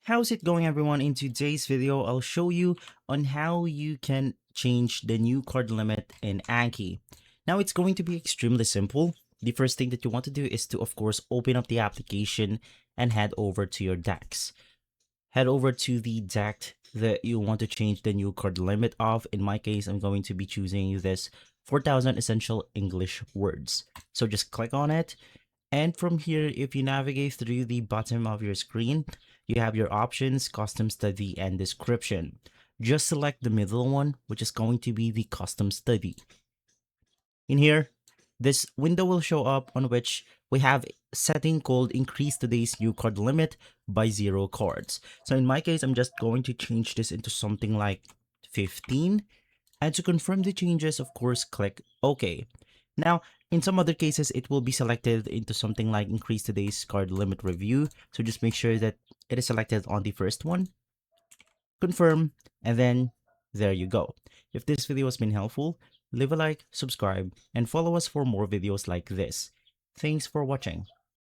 How's it going, everyone? In today's video, I'll show you on how you can change the new card limit in Anki. Now, it's going to be extremely simple. The first thing that you want to do is to, of course, open up the application and head over to your decks. Head over to the deck that you want to change the new card limit of. In my case, I'm going to be choosing this 4,000 essential English words. So just click on it. And from here, if you navigate through the bottom of your screen, you have your options, custom study, and description. Just select the middle one, which is going to be the custom study. In here, this window will show up on which we have a setting called increase today's new card limit by 0 cards. So in my case, I'm just going to change this into something like 15. And to confirm the changes, of course, click OK. Now, in some other cases, it will be selected into something like increase today's card limit review. So just make sure that it is selected on the first one, confirm, and then there you go. If this video has been helpful, leave a like, subscribe, and follow us for more videos like this. Thanks for watching.